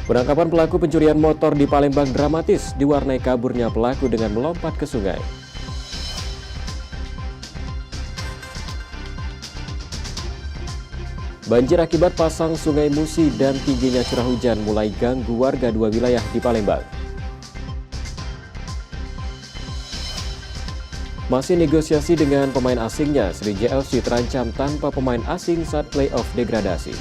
Penangkapan pelaku pencurian motor di Palembang dramatis diwarnai kaburnya pelaku dengan melompat ke sungai. Banjir akibat pasang Sungai Musi dan tingginya curah hujan mulai ganggu warga dua wilayah di Palembang. Masih negosiasi dengan pemain asingnya, Sriwijaya FC terancam tanpa pemain asing saat play-off degradasi.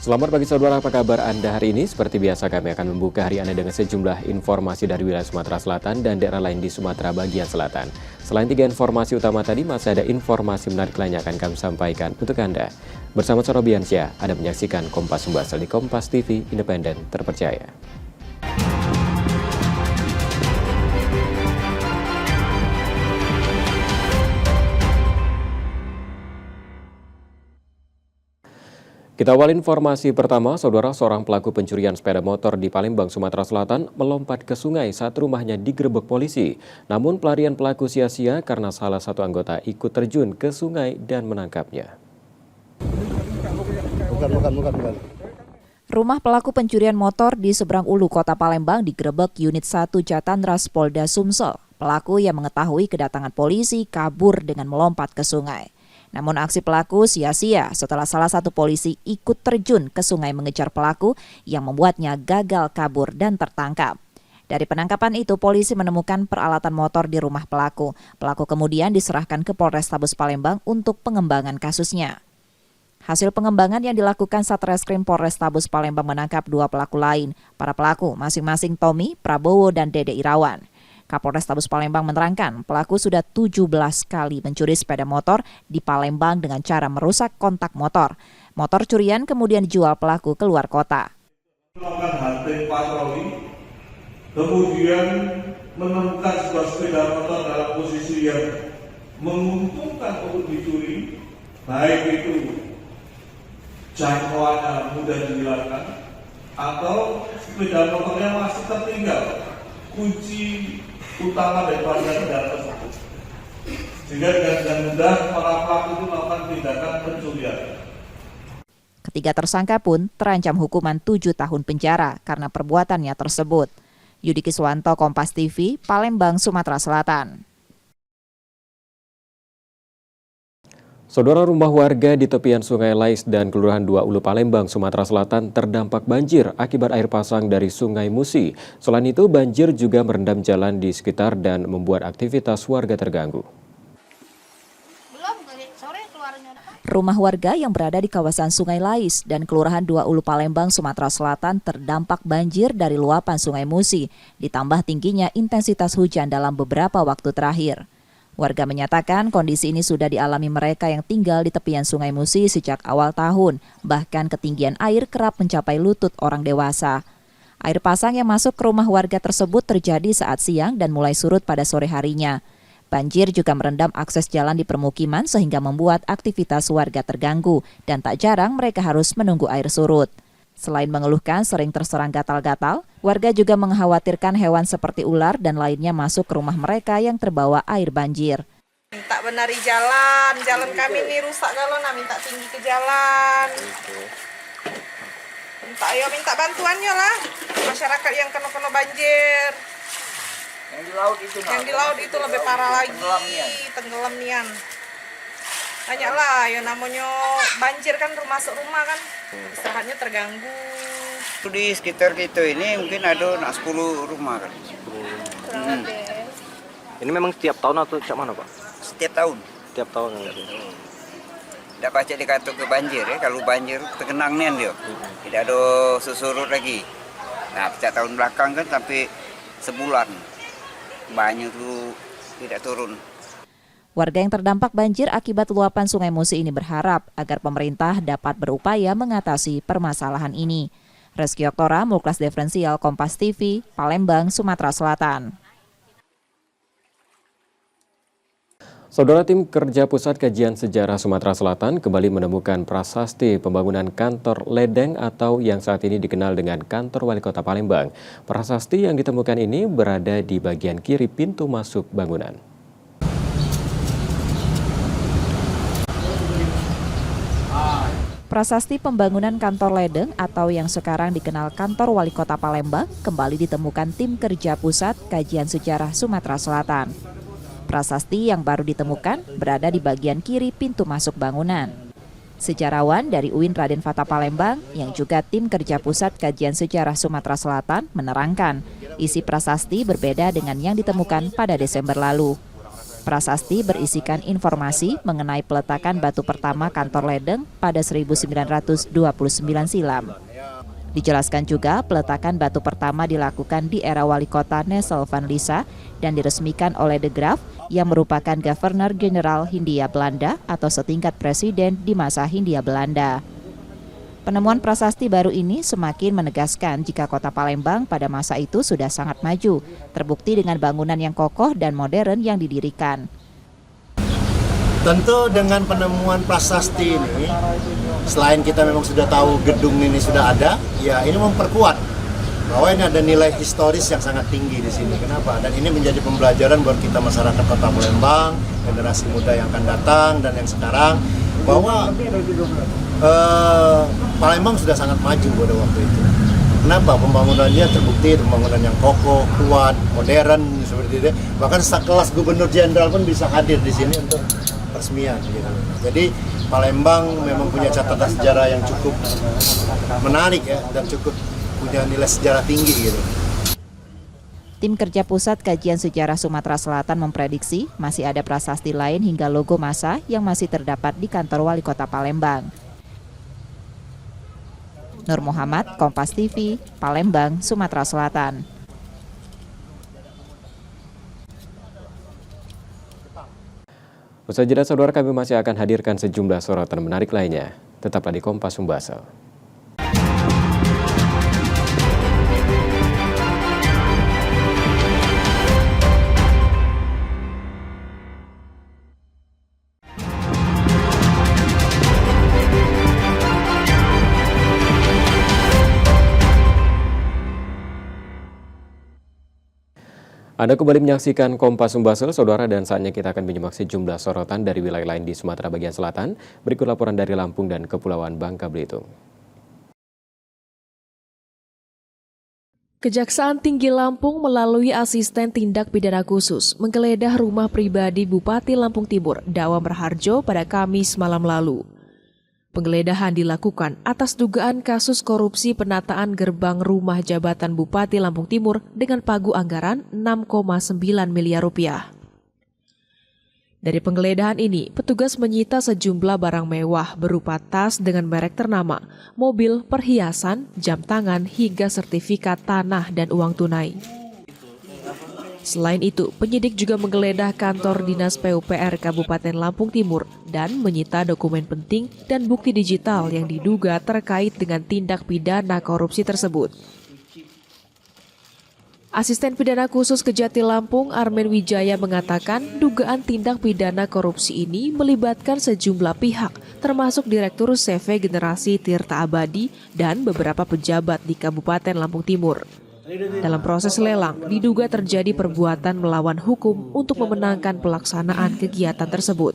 Selamat pagi saudara, apa kabar Anda hari ini? Seperti biasa kami akan membuka hari Anda dengan sejumlah informasi dari wilayah Sumatera Selatan dan daerah lain di Sumatera bagian selatan. Selain tiga informasi utama tadi, masih ada informasi menarik lainnya akan kami sampaikan untuk Anda. Bersama saya Robiansyah, Anda menyaksikan Kompas Sumbarsel di Kompas TV, independen, terpercaya. Kita awal informasi pertama, saudara, seorang pelaku pencurian sepeda motor di Palembang, Sumatera Selatan melompat ke sungai saat rumahnya digerebek polisi. Namun pelarian pelaku sia-sia karena salah satu anggota ikut terjun ke sungai dan menangkapnya. Bukan. Rumah pelaku pencurian motor di seberang Ulu, Kota Palembang digerebek unit 1 Jatandras Polda Sumsel. Pelaku yang mengetahui kedatangan polisi kabur dengan melompat ke sungai. Namun aksi pelaku sia-sia setelah salah satu polisi ikut terjun ke sungai mengejar pelaku yang membuatnya gagal kabur dan tertangkap. Dari penangkapan itu, polisi menemukan peralatan motor di rumah pelaku. Pelaku kemudian diserahkan ke Polrestabes Palembang untuk pengembangan kasusnya. Hasil pengembangan yang dilakukan Satreskrim Polrestabes Palembang menangkap dua pelaku lain. Para pelaku masing-masing Tommy, Prabowo, dan Dede Irawan. Kapolrestabes Palembang menerangkan pelaku sudah 17 kali mencuri sepeda motor di Palembang dengan cara merusak kontak motor. Motor curian kemudian dijual pelaku ke luar kota. Melakukan hunting patroli, kemudian menemukan sebuah sepeda motor dalam posisi yang menguntungkan untuk dicuri, baik itu jangkauannya mudah dihilangkan atau sepeda motornya masih tertinggal kunci utama daripada kendaraan tersebut, sehingga dengan mudah para pelaku itu melakukan tindakan pencurian. Ketiga tersangka pun terancam hukuman 7 tahun penjara karena perbuatannya tersebut. Yudi Kiswanto, Kompas TV, Palembang, Sumatera Selatan. Saudara, rumah warga di tepian Sungai Lais dan Kelurahan Dua Ulu Palembang, Sumatera Selatan terdampak banjir akibat air pasang dari Sungai Musi. Selain itu, banjir juga merendam jalan di sekitar dan membuat aktivitas warga terganggu. Rumah warga yang berada di kawasan Sungai Lais dan Kelurahan Dua Ulu Palembang, Sumatera Selatan terdampak banjir dari luapan Sungai Musi, ditambah tingginya intensitas hujan dalam beberapa waktu terakhir. Warga menyatakan kondisi ini sudah dialami mereka yang tinggal di tepian Sungai Musi sejak awal tahun, bahkan ketinggian air kerap mencapai lutut orang dewasa. Air pasang yang masuk ke rumah warga tersebut terjadi saat siang dan mulai surut pada sore harinya. Banjir juga merendam akses jalan di permukiman sehingga membuat aktivitas warga terganggu dan tak jarang mereka harus menunggu air surut. Selain mengeluhkan sering terserang gatal-gatal, warga juga mengkhawatirkan hewan seperti ular dan lainnya masuk ke rumah mereka yang terbawa air banjir. Minta benari jalan kami ini rusak kalau minta tinggi ke jalan. Minta bantuannya lah, masyarakat yang kena banjir. Yang di laut itu lebih parah lagi, tenggelam nian. Banyaklah ya namanya banjir kan masuk rumah kan, istirahatnya terganggu. Di sekitar kita ini mungkin ada 10 rumah kan. Ini memang setiap tahun atau cak mana Pak? Setiap tahun. Setiap tahun. Tidak baca dikata ke banjir ya, kalau banjir terkenang nian dia. Tidak ada susurut lagi. Nah, setiap tahun belakang kan sampai sebulan. Banyak tuh tidak turun. Warga yang terdampak banjir akibat luapan Sungai Musi ini berharap agar pemerintah dapat berupaya mengatasi permasalahan ini. Reski Oktora, Mulklas Diferensial, Kompas TV, Palembang, Sumatera Selatan. Saudara, tim kerja Pusat Kajian Sejarah Sumatera Selatan kembali menemukan prasasti pembangunan kantor ledeng atau yang saat ini dikenal dengan kantor Wali Kota Palembang. Prasasti yang ditemukan ini berada di bagian kiri pintu masuk bangunan. Prasasti pembangunan kantor ledeng atau yang sekarang dikenal kantor Wali Kota Palembang kembali ditemukan tim kerja Pusat Kajian Sejarah Sumatera Selatan. Prasasti yang baru ditemukan berada di bagian kiri pintu masuk bangunan. Sejarawan dari UIN Raden Fata Palembang yang juga tim kerja Pusat Kajian Sejarah Sumatera Selatan menerangkan isi prasasti berbeda dengan yang ditemukan pada Desember lalu. Prasasti berisikan informasi mengenai peletakan batu pertama kantor ledeng pada 1929 silam. Dijelaskan juga peletakan batu pertama dilakukan di era Wali Kota Nesel van Lisa dan diresmikan oleh De Graaf yang merupakan Governor Jenderal Hindia Belanda atau setingkat presiden di masa Hindia Belanda. Penemuan prasasti baru ini semakin menegaskan jika kota Palembang pada masa itu sudah sangat maju, terbukti dengan bangunan yang kokoh dan modern yang didirikan. Tentu dengan penemuan prasasti ini, selain kita memang sudah tahu gedung ini sudah ada, ya ini memperkuat bahwa ini ada nilai historis yang sangat tinggi di sini. Kenapa? Dan ini menjadi pembelajaran buat kita masyarakat Kota Palembang, generasi muda yang akan datang dan yang sekarang, bahwa Palembang sudah sangat maju pada waktu itu. Kenapa? Pembangunannya terbukti pembangunan yang kokoh, kuat, modern seperti itu. Bahkan sekelas Gubernur Jenderal pun bisa hadir di sini untuk resmian gitu. Jadi Palembang memang punya catatan sejarah yang cukup menarik ya dan cukup punya nilai sejarah tinggi gitu. Tim kerja Pusat Kajian Sejarah Sumatera Selatan memprediksi masih ada prasasti lain hingga logo massa yang masih terdapat di kantor Wali Kota Palembang. Nur Muhammad, Kompas TV, Palembang, Sumatera Selatan. Usai jeda, saudara, kami masih akan hadirkan sejumlah sorotan menarik lainnya. Tetaplah di Kompas Sumbasel. Anda kembali menyaksikan Kompas Sumbasel, saudara, dan saatnya kita akan menyimak sejumlah sorotan dari wilayah lain di Sumatera bagian selatan. Berikut laporan dari Lampung dan Kepulauan Bangka Belitung. Kejaksaan Tinggi Lampung melalui asisten tindak pidana khusus menggeledah rumah pribadi Bupati Lampung Timur, Dawam Raharjo pada Kamis malam lalu. Penggeledahan dilakukan atas dugaan kasus korupsi penataan gerbang rumah jabatan Bupati Lampung Timur dengan pagu anggaran 6,9 miliar rupiah. Dari penggeledahan ini, petugas menyita sejumlah barang mewah berupa tas dengan merek ternama, mobil, perhiasan, jam tangan, hingga sertifikat tanah dan uang tunai. Selain itu, penyidik juga menggeledah kantor Dinas PUPR Kabupaten Lampung Timur dan menyita dokumen penting dan bukti digital yang diduga terkait dengan tindak pidana korupsi tersebut. Asisten Pidana Khusus Kejati Lampung, Armen Wijaya, mengatakan dugaan tindak pidana korupsi ini melibatkan sejumlah pihak, termasuk Direktur CV Generasi Tirta Abadi dan beberapa pejabat di Kabupaten Lampung Timur. Dalam proses lelang, diduga terjadi perbuatan melawan hukum untuk memenangkan pelaksanaan kegiatan tersebut.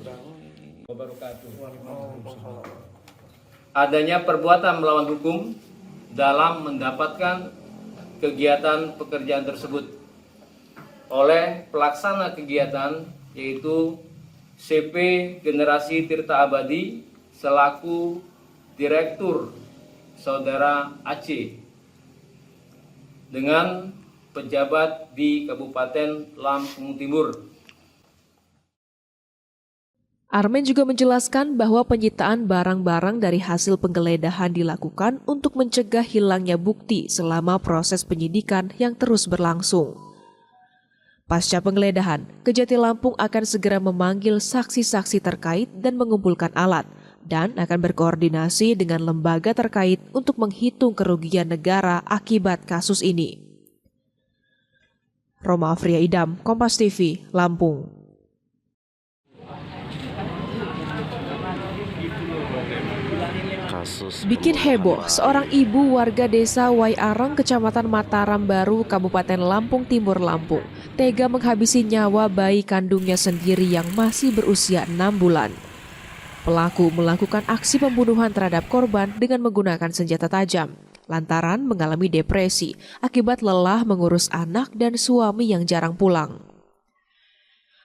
Adanya perbuatan melawan hukum dalam mendapatkan kegiatan pekerjaan tersebut oleh pelaksana kegiatan, yaitu CP Generasi Tirta Abadi selaku Direktur Saudara Aceh dengan pejabat di Kabupaten Lampung Timur. Armen juga menjelaskan bahwa penyitaan barang-barang dari hasil penggeledahan dilakukan untuk mencegah hilangnya bukti selama proses penyidikan yang terus berlangsung. Pasca penggeledahan, Kejati Lampung akan segera memanggil saksi-saksi terkait dan mengumpulkan alat, dan akan berkoordinasi dengan lembaga terkait untuk menghitung kerugian negara akibat kasus ini. Roma Afria Idam, Kompas TV, Lampung. Bikin heboh, seorang ibu warga desa Waiareng, Kecamatan Mataram Baru, Kabupaten Lampung Timur, Lampung, tega menghabisi nyawa bayi kandungnya sendiri yang masih berusia 6 bulan. Pelaku melakukan aksi pembunuhan terhadap korban dengan menggunakan senjata tajam, lantaran mengalami depresi akibat lelah mengurus anak dan suami yang jarang pulang.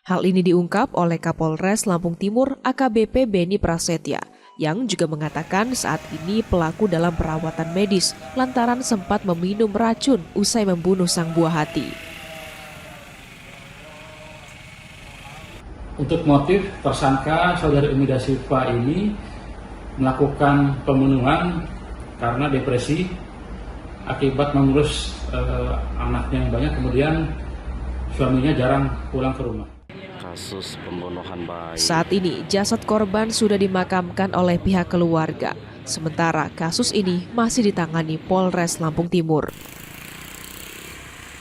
Hal ini diungkap oleh Kapolres Lampung Timur AKBP Beni Prasetya, yang juga mengatakan saat ini pelaku dalam perawatan medis lantaran sempat meminum racun usai membunuh sang buah hati. Untuk motif, tersangka saudari Umida Siva ini melakukan pembunuhan karena depresi akibat mengurus anaknya yang banyak, kemudian suaminya jarang pulang ke rumah. Kasus pembunuhan bayi. Saat ini jasad korban sudah dimakamkan oleh pihak keluarga. Sementara kasus ini masih ditangani Polres Lampung Timur.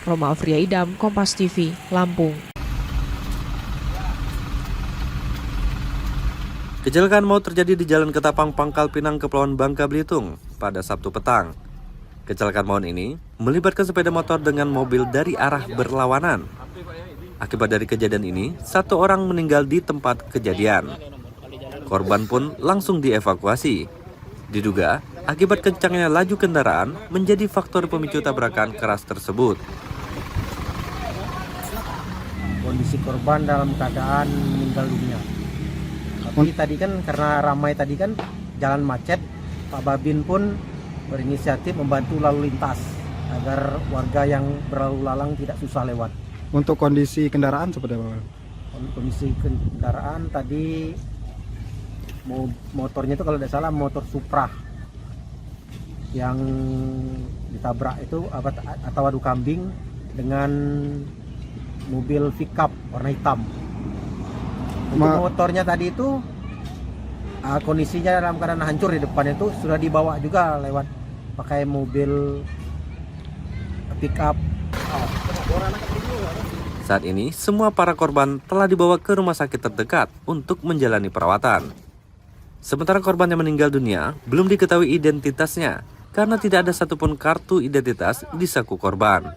Roma Afria Idam, Kompas TV, Lampung. Kecelakaan maut terjadi di Jalan Ketapang, Pangkal Pinang, Kepulauan Bangka Belitung pada Sabtu petang. Kecelakaan maut ini melibatkan sepeda motor dengan mobil dari arah berlawanan. Akibat dari kejadian ini, 1 orang meninggal di tempat kejadian. Korban pun langsung dievakuasi. Diduga, akibat kencangnya laju kendaraan menjadi faktor pemicu tabrakan keras tersebut. Kondisi korban dalam keadaan meninggal dunia. Tapi tadi kan karena ramai tadi kan jalan macet, Pak Babin pun berinisiatif membantu lalu lintas agar warga yang berlalu lalang tidak susah lewat. Untuk kondisi kendaraan seperti apa? Kondisi kendaraan tadi motornya itu kalau tidak salah motor Supra yang ditabrak itu atau adu kambing dengan mobil pickup warna hitam. Untuk motornya tadi itu kondisinya dalam keadaan hancur di depan, itu sudah dibawa juga lewat pakai mobil pickup. Saat ini, semua para korban telah dibawa ke rumah sakit terdekat untuk menjalani perawatan. Sementara korban yang meninggal dunia belum diketahui identitasnya karena tidak ada satupun kartu identitas di saku korban.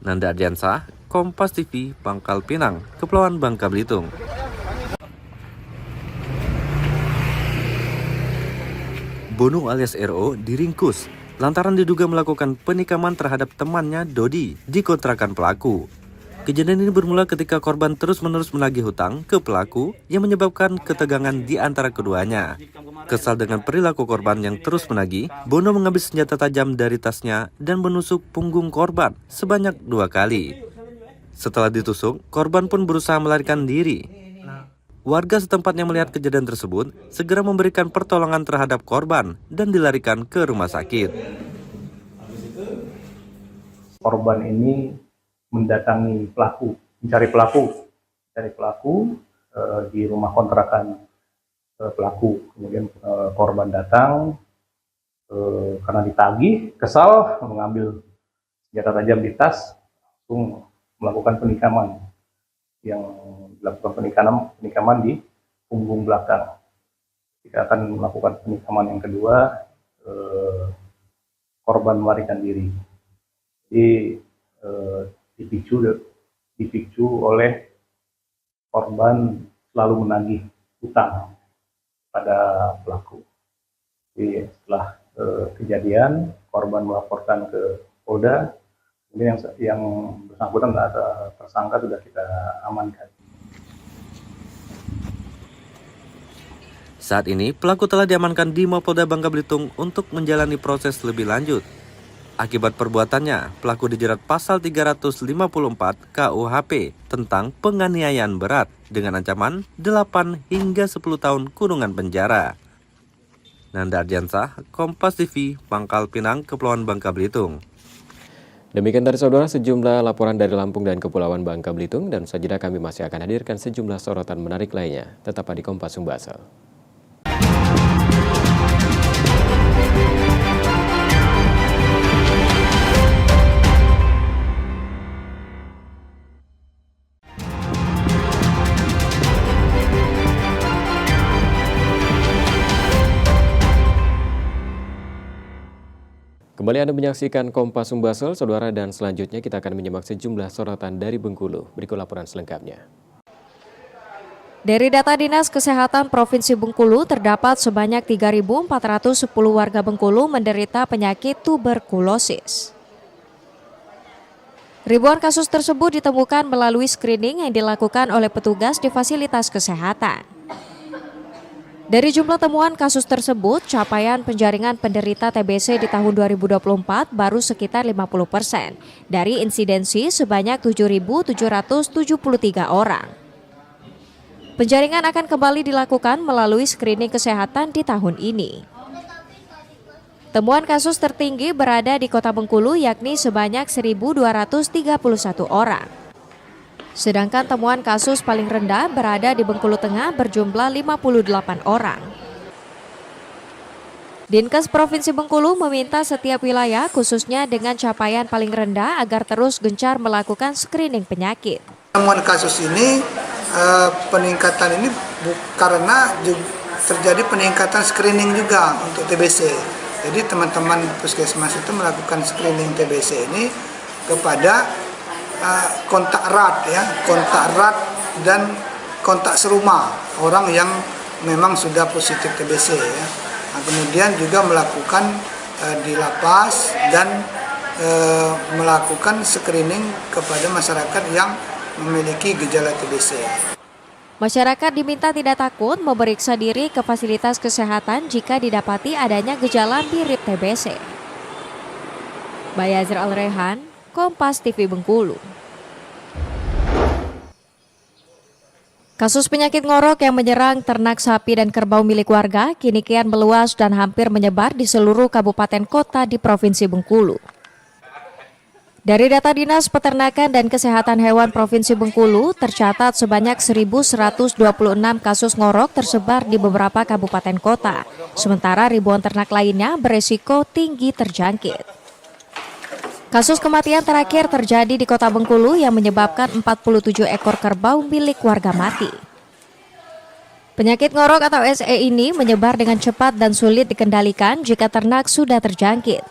Nanda Ardiansah, Kompas TV, Pangkal Pinang, Kepulauan Bangka Belitung. Bono alias RO diringkus lantaran diduga melakukan penikaman terhadap temannya Dodi di kontrakan pelaku. Kejadian ini bermula ketika korban terus-menerus menagih hutang ke pelaku yang menyebabkan ketegangan di antara keduanya. Kesal dengan perilaku korban yang terus menagih, Bono mengambil senjata tajam dari tasnya dan menusuk punggung korban sebanyak 2 kali. Setelah ditusuk, korban pun berusaha melarikan diri. Warga setempat yang melihat kejadian tersebut segera memberikan pertolongan terhadap korban dan dilarikan ke rumah sakit. Korban ini mendatangi pelaku, mencari pelaku di rumah kontrakan pelaku. Kemudian korban datang karena ditagih, kesal, mengambil senjata tajam di tas, langsung melakukan penikaman. Yang dilakukan penikaman di punggung belakang. Jika akan melakukan penikaman yang kedua, korban melarikan diri. Jadi dipicu oleh korban selalu menagih hutang pada pelaku. Jadi setelah kejadian, korban melaporkan ke Polda. Kemudian yang bersangkutan atau tersangka sudah kita amankan. Saat ini, pelaku telah diamankan di Mapolda Bangka Belitung untuk menjalani proses lebih lanjut. Akibat perbuatannya, pelaku dijerat pasal 354 KUHP tentang penganiayaan berat dengan ancaman 8 hingga 10 tahun kurungan penjara. Nanda Ardiansah, Kompas TV, Pangkal Pinang, Kepulauan Bangka Belitung. Demikian dari saudara sejumlah laporan dari Lampung dan Kepulauan Bangka Belitung, dan sajadah kami masih akan hadirkan sejumlah sorotan menarik lainnya. Tetap di Kompas Sumbasel. Kembali Anda menyaksikan Kompas Sumbasel, saudara, dan selanjutnya kita akan menyimak sejumlah sorotan dari Bengkulu. Berikut laporan selengkapnya. Dari data Dinas Kesehatan Provinsi Bengkulu, terdapat sebanyak 3.410 warga Bengkulu menderita penyakit tuberkulosis. Ribuan kasus tersebut ditemukan melalui screening yang dilakukan oleh petugas di fasilitas kesehatan. Dari jumlah temuan kasus tersebut, capaian penjaringan penderita TBC di tahun 2024 baru sekitar 50% dari insidensi sebanyak 7.773 orang. Penjaringan akan kembali dilakukan melalui screening kesehatan di tahun ini. Temuan kasus tertinggi berada di Kota Bengkulu, yakni sebanyak 1.231 orang. Sedangkan temuan kasus paling rendah berada di Bengkulu Tengah berjumlah 58 orang. Dinkes Provinsi Bengkulu meminta setiap wilayah, khususnya dengan capaian paling rendah, agar terus gencar melakukan screening penyakit. Temuan kasus ini, peningkatan ini karena terjadi peningkatan screening juga untuk TBC. Jadi teman-teman puskesmas itu melakukan screening TBC ini kepada kontak erat dan kontak serumah orang yang memang sudah positif TBC ya. Nah, kemudian juga melakukan di lapas dan melakukan screening kepada masyarakat yang memiliki gejala TBC. Masyarakat diminta tidak takut memeriksa diri ke fasilitas kesehatan jika didapati adanya gejala mirip TBC. Bayazir Al-Rehan, Kompas TV Bengkulu. Kasus penyakit ngorok yang menyerang ternak sapi dan kerbau milik warga kini kian meluas dan hampir menyebar di seluruh kabupaten kota di Provinsi Bengkulu. Dari data Dinas Peternakan dan Kesehatan Hewan Provinsi Bengkulu, tercatat sebanyak 1.126 kasus ngorok tersebar di beberapa kabupaten kota, sementara ribuan ternak lainnya beresiko tinggi terjangkit. Kasus kematian terakhir terjadi di Kota Bengkulu yang menyebabkan 47 ekor kerbau milik warga mati. Penyakit ngorok atau SE ini menyebar dengan cepat dan sulit dikendalikan jika ternak sudah terjangkit.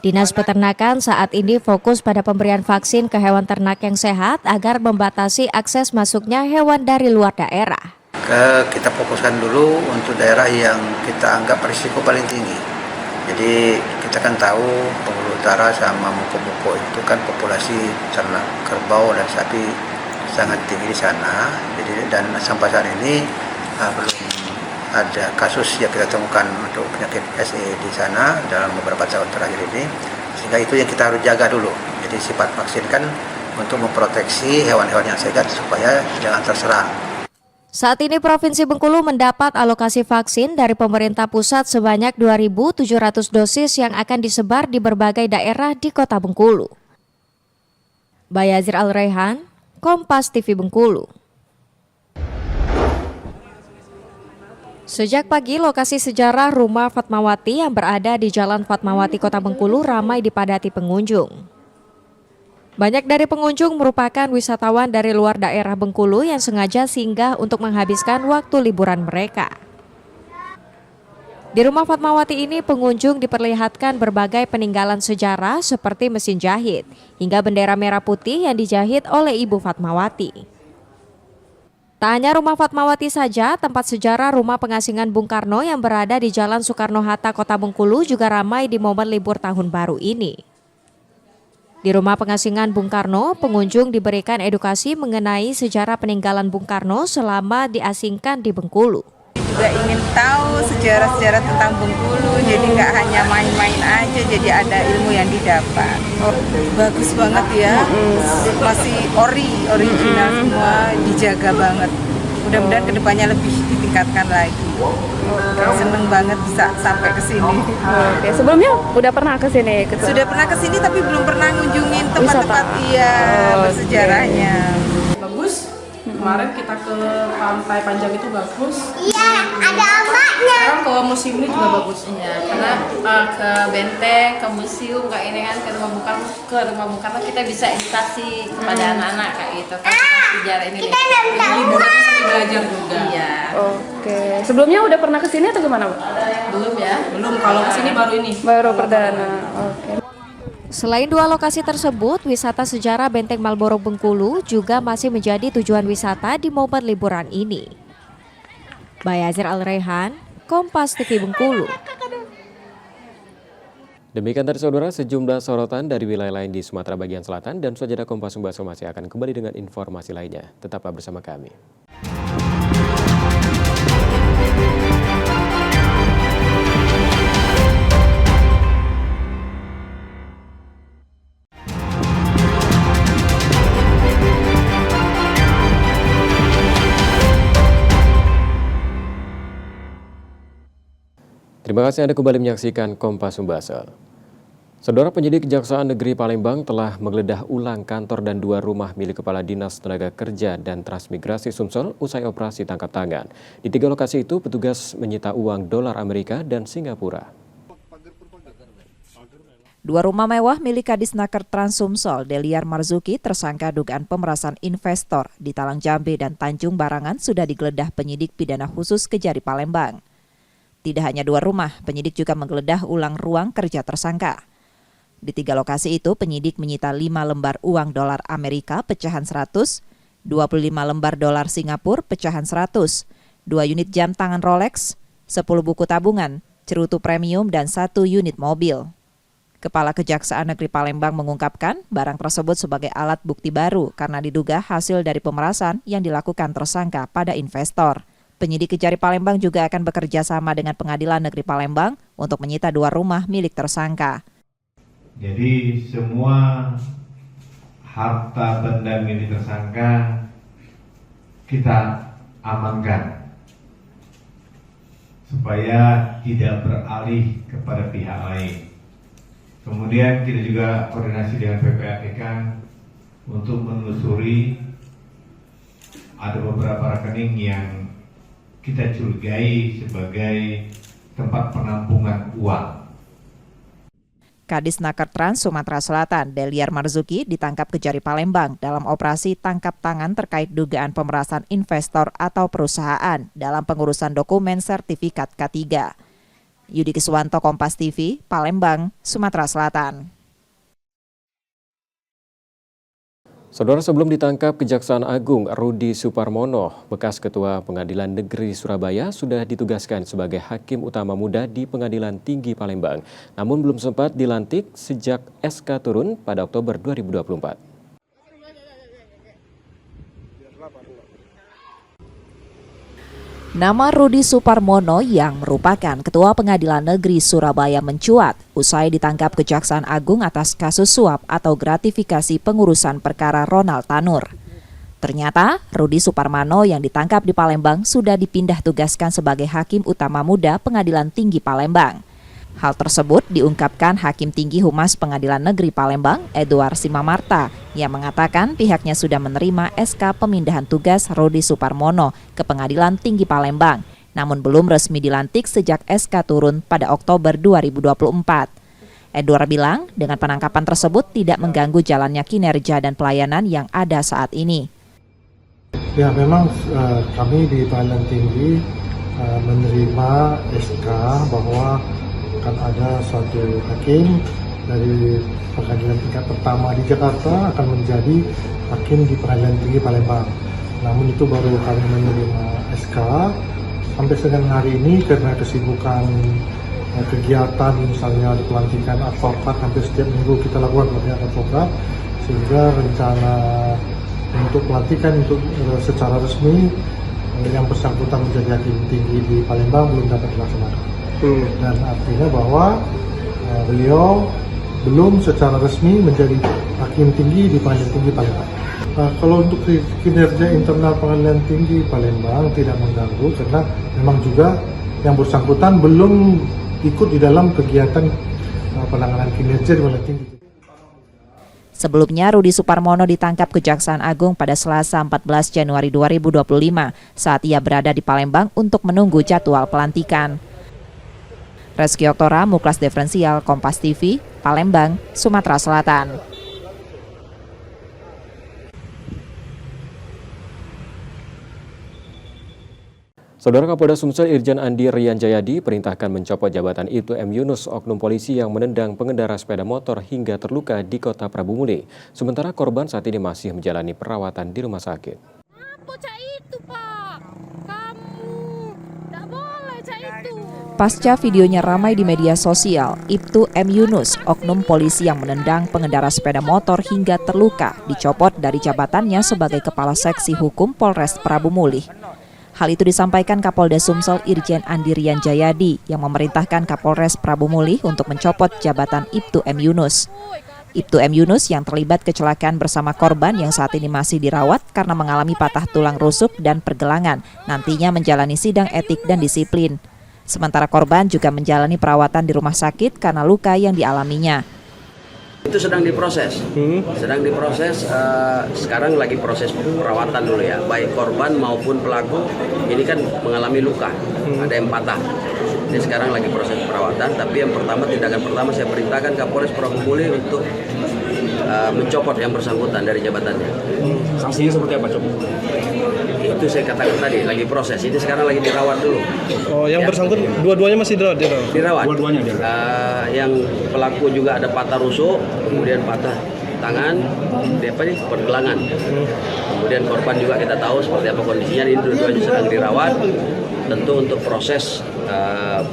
Dinas Peternakan saat ini fokus pada pemberian vaksin ke hewan ternak yang sehat agar membatasi akses masuknya hewan dari luar daerah. Kita fokuskan dulu untuk daerah yang kita anggap risiko paling tinggi. Jadi kita kan tahu Bengkulu Utara sama Muko-Muko itu kan populasi ternak kerbau dan sapi sangat tinggi di sana. Jadi dan sampai saat ini belum ada kasus yang kita temukan untuk penyakit SE di sana dalam beberapa tahun terakhir ini, sehingga itu yang kita harus jaga dulu. Jadi sifat vaksin kan untuk memproteksi hewan-hewan yang sehat supaya jangan terserang. Saat ini Provinsi Bengkulu mendapat alokasi vaksin dari pemerintah pusat sebanyak 2.700 dosis yang akan disebar di berbagai daerah di Kota Bengkulu. Bayazir Al-Rehan, Kompas TV Bengkulu. Sejak pagi, lokasi sejarah Rumah Fatmawati yang berada di Jalan Fatmawati Kota Bengkulu ramai dipadati pengunjung. Banyak dari pengunjung merupakan wisatawan dari luar daerah Bengkulu yang sengaja singgah untuk menghabiskan waktu liburan mereka. Di Rumah Fatmawati ini pengunjung diperlihatkan berbagai peninggalan sejarah seperti mesin jahit hingga bendera merah putih yang dijahit oleh Ibu Fatmawati. Tak hanya Rumah Fatmawati saja, tempat sejarah Rumah Pengasingan Bung Karno yang berada di Jalan Soekarno-Hatta, Kota Bengkulu juga ramai di momen libur tahun baru ini. Di Rumah Pengasingan Bung Karno, pengunjung diberikan edukasi mengenai sejarah peninggalan Bung Karno selama diasingkan di Bengkulu. Juga ingin tahu sejarah-sejarah tentang Bengkulu, jadi nggak hanya main-main aja, jadi ada ilmu yang didapat. Oh, bagus banget ya, masih original semua, dijaga banget. Mudah-mudahan kedepannya lebih ditingkatkan lagi. Seneng banget bisa sampai ke sini. Oke, sebelumnya udah pernah ke sini? Sudah pernah ke sini tapi belum pernah ngunjungin tempat-tempat bersejarahnya. Bagus. Kemarin kita ke Pantai Panjang itu bagus. Iya, ada ombaknya. Sekarang ke museum ini juga bagus. Iya, karena ke benteng, ke museum kayak ini kan, ke rumah Bung Karno kita bisa edukasi kepada anak-anak kayak gitu kan. Sejarah ini Liburannya sambil belajar juga. Iya. Oke. Sebelumnya udah pernah ke sini atau gimana, Bu? Belum ya? Belum. Kalau ke sini baru ini. Baru perdana. Oke. Selain dua lokasi tersebut, wisata sejarah Benteng Marlboro Bengkulu juga masih menjadi tujuan wisata di momen liburan ini. Bayazir Al-Rehan, Kompas TV Bengkulu. Demikian tadi saudara sejumlah sorotan dari wilayah lain di Sumatera bagian selatan, dan Saudara Kompas Sumbaso masih akan kembali dengan informasi lainnya. Tetaplah bersama kami. Terima kasih Anda kembali menyaksikan Kompas Sumbaso. Saudara, penyidik Kejaksaan Negeri Palembang telah menggeledah ulang kantor dan 2 rumah milik Kepala Dinas Tenaga Kerja dan Transmigrasi Sumsel usai operasi tangkap tangan. Di 3 lokasi itu, petugas menyita uang dolar Amerika dan Singapura. 2 rumah mewah milik Kadisnaker Trans Sumsel, Deliar Marzuki, tersangka dugaan pemerasan investor di Talang Jambe dan Tanjung Barangan sudah digeledah penyidik pidana khusus Kejari Palembang. Tidak hanya 2 rumah, penyidik juga menggeledah ulang ruang kerja tersangka. Di 3 lokasi itu, penyidik menyita 5 lembar uang dolar Amerika pecahan 100, 25 lembar dolar Singapura pecahan 100, 2 unit jam tangan Rolex, 10 buku tabungan, cerutu premium, dan 1 unit mobil. Kepala Kejaksaan Negeri Palembang mengungkapkan barang tersebut sebagai alat bukti baru karena diduga hasil dari pemerasan yang dilakukan tersangka pada investor. Penyidik Kejari Palembang juga akan bekerja sama dengan Pengadilan Negeri Palembang untuk menyita 2 rumah milik tersangka. Jadi semua harta benda milik tersangka kita amankan supaya tidak beralih kepada pihak lain. Kemudian kita juga koordinasi dengan PPATK untuk menelusuri ada beberapa rekening yang kita curigai sebagai tempat penampungan uang. Kadisnaker Trans Sumatera Selatan, Deliar Marzuki, ditangkap Kejari Palembang dalam operasi tangkap tangan terkait dugaan pemerasan investor atau perusahaan dalam pengurusan dokumen sertifikat K3. Yudi Kiswanto, Kompas TV, Palembang, Sumatera Selatan. Saudara, sebelum ditangkap Kejaksaan Agung, Rudi Suparmono, bekas Ketua Pengadilan Negeri Surabaya, sudah ditugaskan sebagai Hakim Utama Muda di Pengadilan Tinggi Palembang. Namun belum sempat dilantik sejak SK turun pada Oktober 2024. Nama Rudi Suparmono yang merupakan Ketua Pengadilan Negeri Surabaya mencuat usai ditangkap Kejaksaan Agung atas kasus suap atau gratifikasi pengurusan perkara Ronald Tanur. Ternyata Rudi Suparmono yang ditangkap di Palembang sudah dipindah tugaskan sebagai Hakim Utama Muda Pengadilan Tinggi Palembang. Hal tersebut diungkapkan Hakim Tinggi Humas Pengadilan Negeri Palembang, Edward Simamarta, yang mengatakan pihaknya sudah menerima SK pemindahan tugas Rudi Suparmono ke Pengadilan Tinggi Palembang, namun belum resmi dilantik sejak SK turun pada Oktober 2024. Edward bilang dengan penangkapan tersebut tidak mengganggu jalannya kinerja dan pelayanan yang ada saat ini. Ya, memang kami di Pengadilan Tinggi menerima SK bahwa akan ada suatu hakim dari pengadilan tingkat pertama di Jakarta akan menjadi hakim di Pengadilan Tinggi Palembang. Namun itu baru kami menerima SK. Sampai dengan hari ini karena kesibukan kegiatan misalnya di pelantikan advokat, hampir setiap minggu kita lakukan pelantikan advokat, sehingga rencana untuk pelantikan untuk secara resmi yang bersangkutan menjadi hakim tinggi di Palembang belum dapat dilaksanakan. Dan artinya bahwa beliau belum secara resmi menjadi hakim tinggi di Pengadilan Tinggi Palembang. Kalau untuk kinerja internal Pengadilan Tinggi Palembang tidak mengganggu karena memang juga yang bersangkutan belum ikut di dalam kegiatan penanganan kinerja di Pengadilan Tinggi. Sebelumnya, Rudi Suparmono ditangkap Kejaksaan Agung pada Selasa 14 Januari 2025 saat ia berada di Palembang untuk menunggu jadwal pelantikan. Reski Oktora, Muklas Diferensial, Kompas TV, Palembang, Sumatera Selatan. Saudara Kapolda Sumsel Irjen Andi Rian Jayadi perintahkan mencopot jabatan Ibtu M. Yunus, oknum polisi yang menendang pengendara sepeda motor hingga terluka di Kota Prabu Muli. Sementara korban saat ini masih menjalani perawatan di rumah sakit. Pasca videonya ramai di media sosial, Ibtu M. Yunus, oknum polisi yang menendang pengendara sepeda motor hingga terluka, dicopot dari jabatannya sebagai Kepala Seksi Hukum Polres Prabu Muli. Hal itu disampaikan Kapolda Sumsel Irjen Andi Rian Jayadi yang memerintahkan Kapolres Prabu Muli untuk mencopot jabatan Ibtu M. Yunus. Ibtu M. Yunus yang terlibat kecelakaan bersama korban yang saat ini masih dirawat karena mengalami patah tulang rusuk dan pergelangan, nantinya menjalani sidang etik dan disiplin. Sementara korban juga menjalani perawatan di rumah sakit karena luka yang dialaminya. Itu sedang diproses, sekarang lagi proses perawatan dulu ya, baik korban maupun pelaku ini kan mengalami luka, ada yang patah. Ini sekarang lagi proses perawatan, tapi yang pertama, tindakan pertama saya perintahkan Kapolres Prabu Muli untuk mencopot yang bersangkutan dari jabatannya. Sanksinya seperti apa, Cok? Itu saya katakan tadi, lagi proses, ini sekarang lagi dirawat dulu. Oh, yang bersangkutan dua-duanya masih dirawat? Dirawat. Dua-duanya yang pelaku juga ada patah rusuk, kemudian patah tangan, pergelangan. Kemudian korban juga kita tahu seperti apa kondisinya, ini dua-duanya sedang dirawat. Tentu untuk proses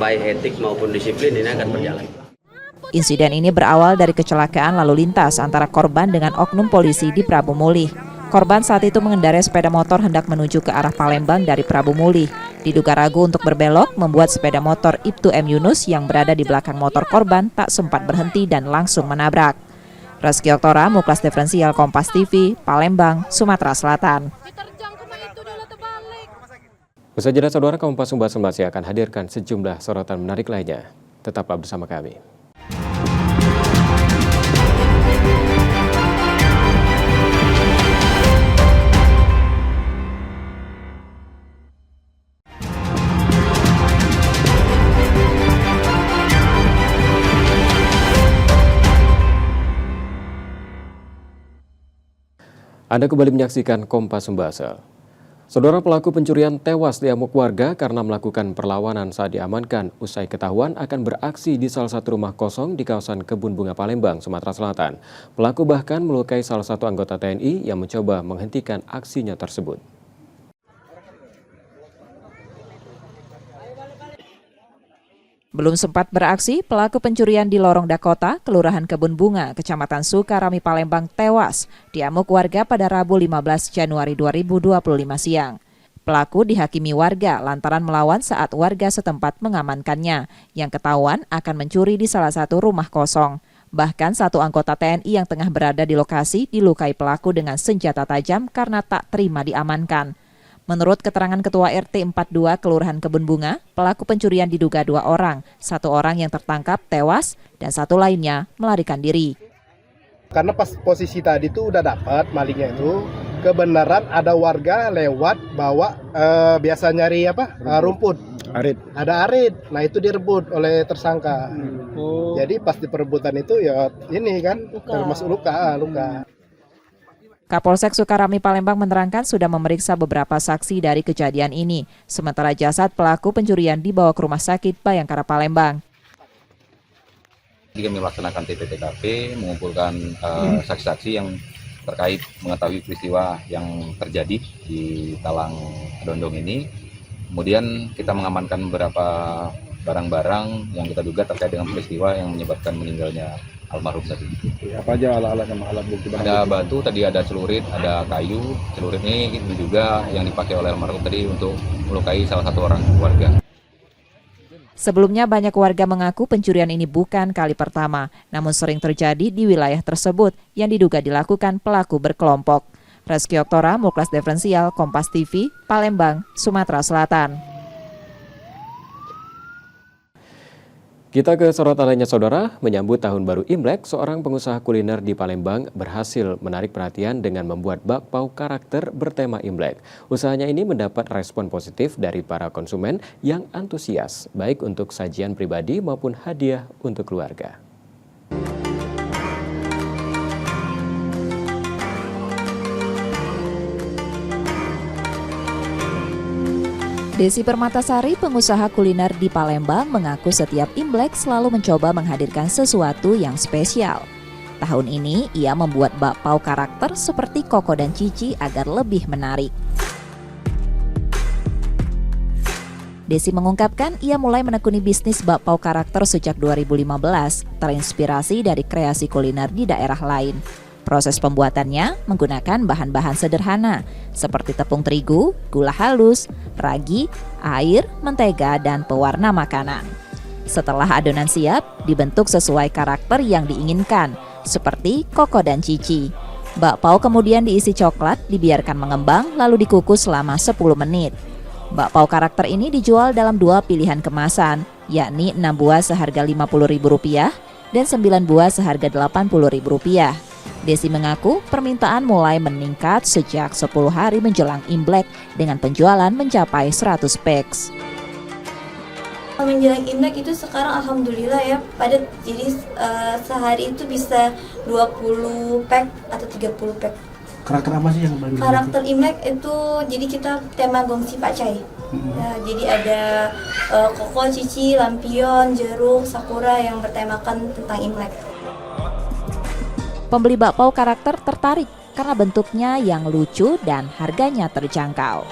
baik etik maupun disiplin ini akan berjalan. Insiden ini berawal dari kecelakaan lalu lintas antara korban dengan oknum polisi di Prabu Muli. Korban saat itu mengendarai sepeda motor hendak menuju ke arah Palembang dari Prabu Muli. Diduga ragu untuk berbelok, membuat sepeda motor Ibtu M. Yunus yang berada di belakang motor korban tak sempat berhenti dan langsung menabrak. Reski Oktora, Muklas Diferensial Kompas TV, Palembang, Sumatera Selatan. Usai jeda, saudara, Kompas masih akan hadirkan sejumlah sorotan menarik lainnya. Tetaplah bersama kami. Anda kembali menyaksikan Kompas Sumbawa. Saudara, pelaku pencurian tewas diamuk warga karena melakukan perlawanan saat diamankan. Usai ketahuan akan beraksi di salah satu rumah kosong di kawasan Kebun Bunga Palembang, Sumatera Selatan. Pelaku bahkan melukai salah satu anggota TNI yang mencoba menghentikan aksinya tersebut. Belum sempat beraksi, pelaku pencurian di Lorong Dakota, Kelurahan Kebun Bunga, Kecamatan Sukarami, Palembang tewas diamuk warga pada Rabu 15 Januari 2025 siang. Pelaku dihakimi warga lantaran melawan saat warga setempat mengamankannya, yang ketahuan akan mencuri di salah satu rumah kosong. Bahkan satu anggota TNI yang tengah berada di lokasi dilukai pelaku dengan senjata tajam karena tak terima diamankan. Menurut keterangan Ketua RT 42 Kelurahan Kebun Bunga, pelaku pencurian diduga 2 orang, 1 orang yang tertangkap tewas dan 1 lainnya melarikan diri. Karena pas posisi tadi tuh udah dapat malingnya itu, kebenaran ada warga lewat bawa biasa nyari rumput. Arit. Ada arit, nah itu direbut oleh tersangka. Jadi pas di perebutan itu ya ini kan termasuk luka. Kapolsek Sukarami Palembang menerangkan sudah memeriksa beberapa saksi dari kejadian ini, sementara jasad pelaku pencurian dibawa ke Rumah Sakit Bayangkara Palembang. Kami melaksanakan TPTKP, mengumpulkan saksi-saksi yang terkait mengetahui peristiwa yang terjadi di Talang Dondong ini. Kemudian kita mengamankan beberapa barang-barang yang kita duga terkait dengan peristiwa yang menyebabkan meninggalnya almarhum tadi. Apa aja alat bukti? Ada batu, tadi ada celurit, ada kayu. Celurit ini juga yang dipakai oleh almarhum tadi untuk melukai salah satu orang warga. Sebelumnya banyak warga mengaku pencurian ini bukan kali pertama, namun sering terjadi di wilayah tersebut yang diduga dilakukan pelaku berkelompok. Reski Oktora, Muklas Diferensial, Kompas TV, Palembang, Sumatera Selatan. Kita ke sorotan lainnya, saudara. Menyambut Tahun Baru Imlek, seorang pengusaha kuliner di Palembang berhasil menarik perhatian dengan membuat bakpao karakter bertema Imlek. Usahanya ini mendapat respon positif dari para konsumen yang antusias, baik untuk sajian pribadi maupun hadiah untuk keluarga. Desi Permatasari, pengusaha kuliner di Palembang, mengaku setiap Imlek selalu mencoba menghadirkan sesuatu yang spesial. Tahun ini, ia membuat bakpao karakter seperti Koko dan Cici agar lebih menarik. Desi mengungkapkan ia mulai menekuni bisnis bakpao karakter sejak 2015, terinspirasi dari kreasi kuliner di daerah lain. Proses pembuatannya menggunakan bahan-bahan sederhana seperti tepung terigu, gula halus, ragi, air, mentega, dan pewarna makanan. Setelah adonan siap, dibentuk sesuai karakter yang diinginkan, seperti Koko dan Cici. Bakpao kemudian diisi coklat, dibiarkan mengembang, lalu dikukus selama 10 menit. Bakpao karakter ini dijual dalam 2 pilihan kemasan, yakni 6 buah seharga Rp50.000 dan 9 buah seharga Rp80.000. Desi mengaku permintaan mulai meningkat sejak 10 hari menjelang Imlek dengan penjualan mencapai 100 packs. Menjelang Imlek itu sekarang alhamdulillah ya padat, jadi sehari itu bisa 20 pack atau 30 pack. Karakter apa sih yang paling Karakter Imlek itu jadi kita tema gongsi pakcai. Ya, jadi ada Koko, Cici, lampion, jeruk, sakura yang bertemakan tentang Imlek. Pembeli bakpao karakter tertarik karena bentuknya yang lucu dan harganya terjangkau.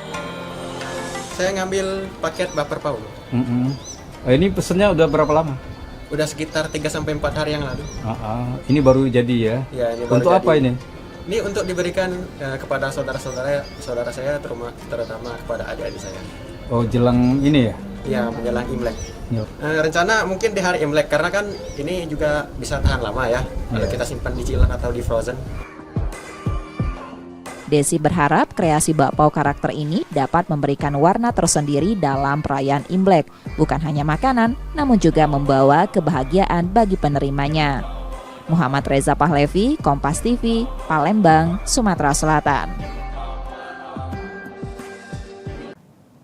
Saya ngambil paket baper pau. Ini pesennya udah berapa lama? Udah sekitar 3-4 hari yang lalu. Ini baru jadi ya? Ya, ini baru untuk jadi. apa ini? Ini untuk diberikan kepada saudara saya, terutama kepada adik-adik saya. Oh, jelang ini ya? Ya, menjelang Imlek. Yep. Rencana mungkin di hari Imlek, karena kan ini juga bisa tahan lama ya, kalau kita simpan di chiller atau di frozen. Desi berharap kreasi bakpao karakter ini dapat memberikan warna tersendiri dalam perayaan Imlek, bukan hanya makanan, namun juga membawa kebahagiaan bagi penerimanya. Muhammad Reza Pahlevi, Kompas TV, Palembang, Sumatera Selatan.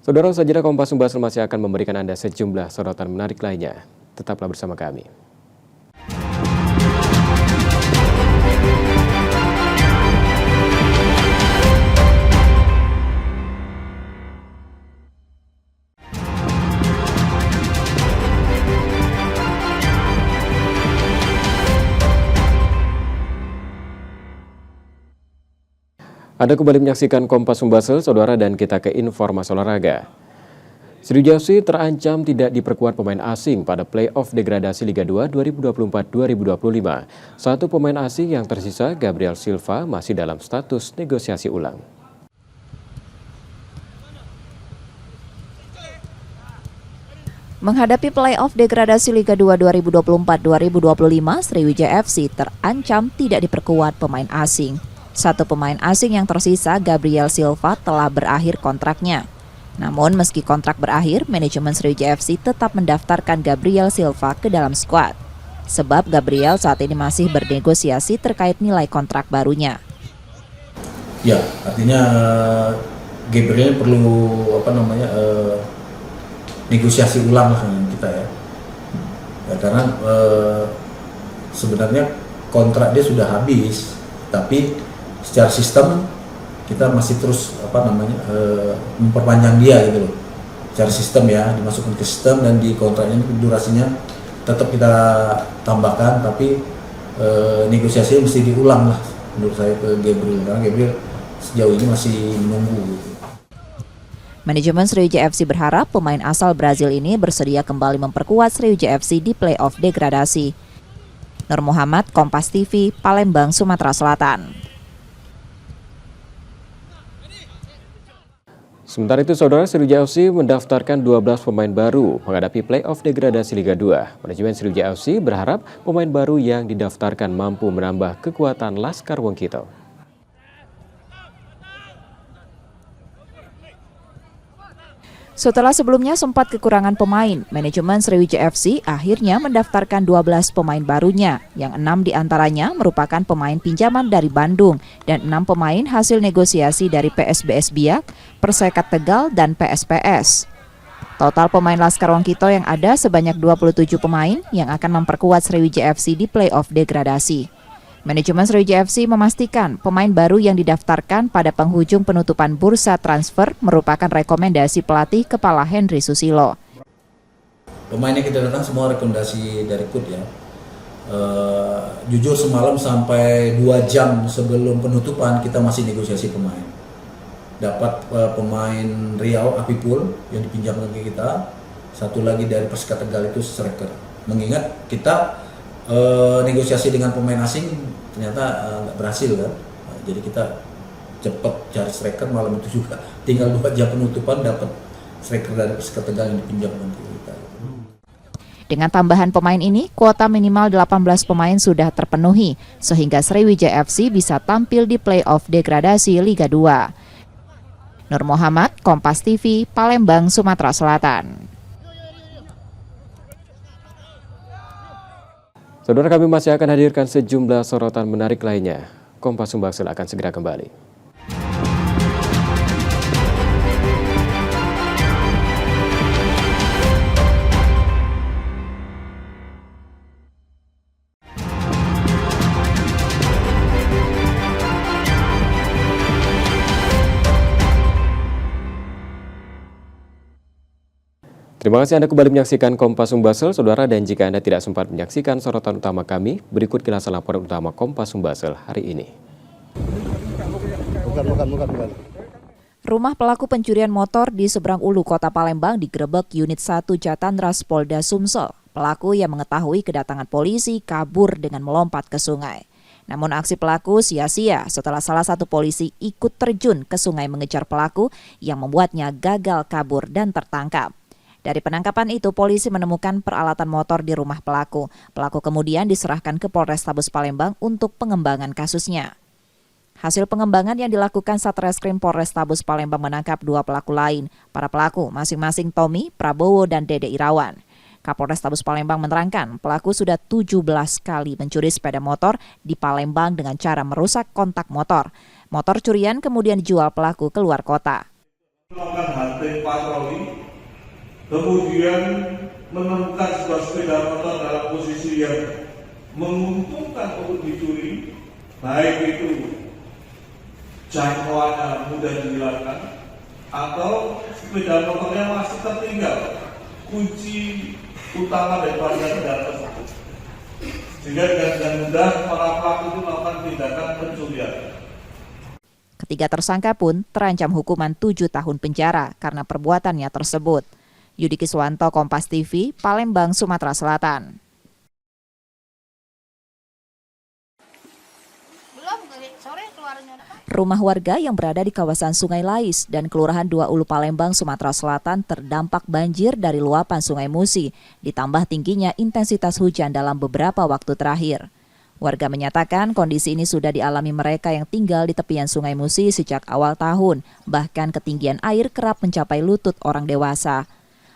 Saudara, saudara Kompas Sumbasel masih akan memberikan Anda sejumlah sorotan menarik lainnya. Tetaplah bersama kami. Anda kembali menyaksikan Kompas Sumbasel, saudara, dan kita ke informasi olahraga. Sriwijaya FC terancam tidak diperkuat pemain asing pada play-off degradasi Liga 2 2024-2025. Satu pemain asing yang tersisa, Gabriel Silva, masih dalam status negosiasi ulang. Menghadapi play-off degradasi Liga 2 2024-2025, Sriwijaya FC terancam tidak diperkuat pemain asing. Satu pemain asing yang tersisa, Gabriel Silva, telah berakhir kontraknya. Namun meski kontrak berakhir, manajemen Sriwijaya FC tetap mendaftarkan Gabriel Silva ke dalam skuad. Sebab Gabriel saat ini masih bernegosiasi terkait nilai kontrak barunya. Ya, artinya Gabriel perlu negosiasi ulang lah dengan kita ya. Karena sebenarnya kontrak dia sudah habis, tapi secara sistem kita masih terus memperpanjang dia gitu loh. Secara sistem ya, dimasukkan ke sistem dan di kontraknya durasinya tetap kita tambahkan, tapi negosiasinya mesti diulang lah menurut saya ke Gabriel, karena Gabriel sejauh ini masih menunggu gitu. Manajemen Sriwijaya FC berharap pemain asal Brazil ini bersedia kembali memperkuat Sriwijaya FC di play-off degradasi. Nur Muhammad, Kompas TV, Palembang, Sumatera Selatan. Sementara itu, saudara, Sriwijaya FC mendaftarkan 12 pemain baru menghadapi play-off degradasi Liga 2. Manajemen Sriwijaya FC berharap pemain baru yang didaftarkan mampu menambah kekuatan Laskar Wongkito. Setelah sebelumnya sempat kekurangan pemain, manajemen Sriwijaya FC akhirnya mendaftarkan 12 pemain barunya, yang 6 diantaranya merupakan pemain pinjaman dari Bandung dan 6 pemain hasil negosiasi dari PSBS Biak, Persekat Tegal, dan PSPS. Total pemain Laskar Wongkito yang ada sebanyak 27 pemain yang akan memperkuat Sriwijaya FC di play-off degradasi. Manajemen Sriwijaya FC memastikan pemain baru yang didaftarkan pada penghujung penutupan bursa transfer merupakan rekomendasi pelatih kepala Henry Susilo. Pemain yang kita datang semua rekomendasi dari KUD ya. Jujur semalam sampai 2 jam sebelum penutupan kita masih negosiasi pemain. Dapat pemain Riau Apipul yang dipinjamkan ke kita, satu lagi dari Persika Tegal itu striker. Mengingat kita negosiasi dengan pemain asing ternyata nggak berhasil kan, jadi kita cepat cari striker malam itu juga. Tinggal 2 jam penutupan dapat striker dari Persika Tegal yang dipinjamkan ke kita. Dengan tambahan pemain ini, kuota minimal 18 pemain sudah terpenuhi, sehingga Sriwijaya FC bisa tampil di play-off degradasi Liga 2. Nur Muhammad, Kompas TV, Palembang, Sumatera Selatan. Saudara, kami masih akan hadirkan sejumlah sorotan menarik lainnya. Kompas Sumbaksel akan segera kembali. Terima kasih Anda kembali menyaksikan Kompas Sumbaksel, Saudara, dan jika Anda tidak sempat menyaksikan sorotan utama kami, berikut kilasan laporan utama Kompas Sumbaksel hari ini. Rumah pelaku pencurian motor di seberang Ulu, Kota Palembang digerebek unit 1 Jatandras Polda Sumsel. Pelaku yang mengetahui kedatangan polisi kabur dengan melompat ke sungai. Namun aksi pelaku sia-sia setelah salah satu polisi ikut terjun ke sungai mengejar pelaku yang membuatnya gagal kabur dan tertangkap. Dari penangkapan itu, polisi menemukan peralatan motor di rumah pelaku. Pelaku kemudian diserahkan ke Polrestabes Palembang untuk pengembangan kasusnya. Hasil pengembangan yang dilakukan Satreskrim Polrestabes Palembang menangkap 2 pelaku lain. Para pelaku masing-masing Tommy, Prabowo, dan Dede Irawan. Kapolrestabes Palembang menerangkan pelaku sudah 17 kali mencuri sepeda motor di Palembang dengan cara merusak kontak motor. Motor curian kemudian dijual pelaku ke luar kota. Kemudian menemukan sebuah sepeda motor dalam posisi yang menguntungkan untuk dicuri, baik itu jangkauannya mudah dihilangkan atau sepeda motornya masih tertinggal kunci utama daripada kendaraan tersebut, sehingga dengan mudah para pelaku itu melakukan tindakan pencurian. Ketiga tersangka pun terancam hukuman 7 tahun penjara karena perbuatannya tersebut. Yudi Kiswanto, Kompas TV, Palembang, Sumatera Selatan. Rumah warga yang berada di kawasan Sungai Lais dan Kelurahan 2 Ulu Palembang, Sumatera Selatan terdampak banjir dari luapan Sungai Musi, ditambah tingginya intensitas hujan dalam beberapa waktu terakhir. Warga menyatakan kondisi ini sudah dialami mereka yang tinggal di tepian Sungai Musi sejak awal tahun, bahkan ketinggian air kerap mencapai lutut orang dewasa.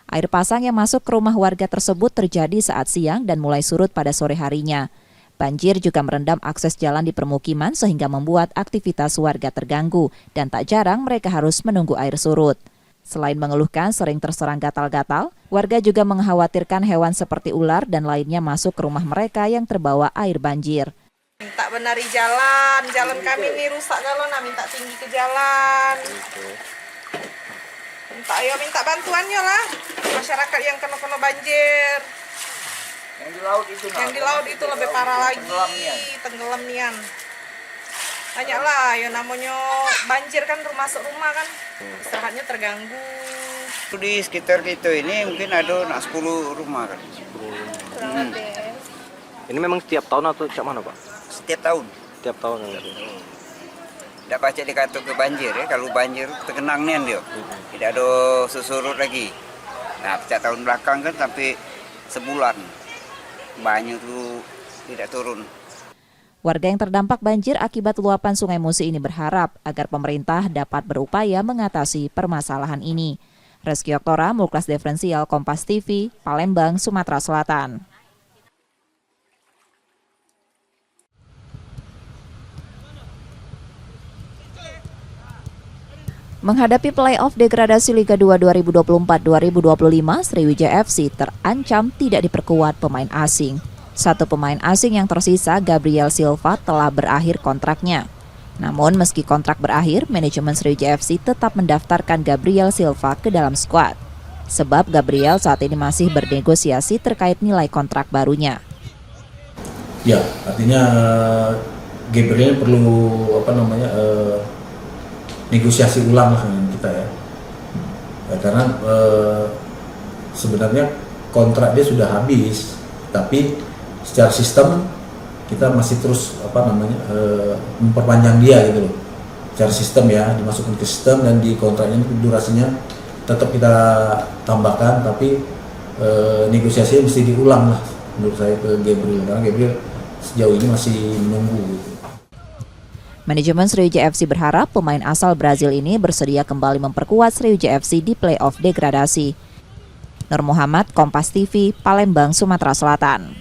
Air pasang yang masuk ke rumah warga tersebut terjadi saat siang dan mulai surut pada sore harinya. Banjir juga merendam akses jalan di permukiman sehingga membuat aktivitas warga terganggu dan tak jarang mereka harus menunggu air surut. Selain mengeluhkan sering terserang gatal-gatal, warga juga mengkhawatirkan hewan seperti ular dan lainnya masuk ke rumah mereka yang terbawa air banjir. Minta benari jalan kami ini rusak kalau minta tinggi ke jalan. Minta bantuannya lah, masyarakat yang kena banjir. Yang di laut itu lebih parah lagi, tenggelam nian. Banyaklah ya namanya banjir kan masuk rumah kan, istirahatnya terganggu. Di sekitar kita ini mungkin ada 10 rumah kan. Kurang lebih. Ini memang setiap tahun atau cak mana, Pak? Setiap tahun. Setiap tahun enggak? Tidak baca dikata ke banjir ya, kalau banjir tergenang nian dia. Tidak ada susurut lagi. Nah, setiap tahun belakang kan sampai sebulan. Banyak tuh tidak turun. Warga yang terdampak banjir akibat luapan Sungai Musi ini berharap agar pemerintah dapat berupaya mengatasi permasalahan ini. Reski Oktora, Mulklas Diferensial, Kompas TV, Palembang, Sumatera Selatan. Menghadapi play-off degradasi Liga 2 2024-2025, Sriwijaya FC terancam tidak diperkuat pemain asing. Satu pemain asing yang tersisa, Gabriel Silva, telah berakhir kontraknya. Namun meski kontrak berakhir, manajemen Sriwijaya FC tetap mendaftarkan Gabriel Silva ke dalam skuad. Sebab Gabriel saat ini masih bernegosiasi terkait nilai kontrak barunya. Ya, artinya Gabriel perlu negosiasi ulang lah dengan kita ya. Karena sebenarnya kontrak dia sudah habis, tapi secara sistem kita masih terus memperpanjang dia gitu loh. Secara sistem ya, dimasukkan ke sistem dan di kontraknya durasinya tetap kita tambahkan, tapi negosiasinya mesti diulang lah menurut saya ke Gabriel, karena Gabriel sejauh ini masih menunggu gitu. Manajemen Sriwijaya FC berharap pemain asal Brazil ini bersedia kembali memperkuat Sriwijaya FC di play-off degradasi. Nur Muhammad, Kompas TV, Palembang, Sumatera Selatan.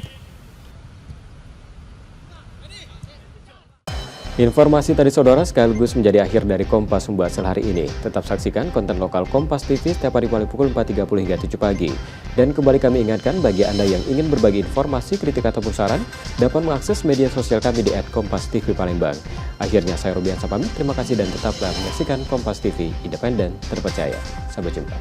Informasi tadi saudara sekaligus menjadi akhir dari Kompas Pembahasan hari ini. Tetap saksikan konten lokal Kompas TV setiap hari mulai pukul 4.30 hingga 7 pagi. Dan kembali kami ingatkan bagi Anda yang ingin berbagi informasi, kritik ataupun saran, dapat mengakses media sosial kami di @kompastv_palembang. Akhirnya saya Rubiansa pamit, terima kasih dan tetaplah menyaksikan Kompas TV, independen, terpercaya. Sampai jumpa.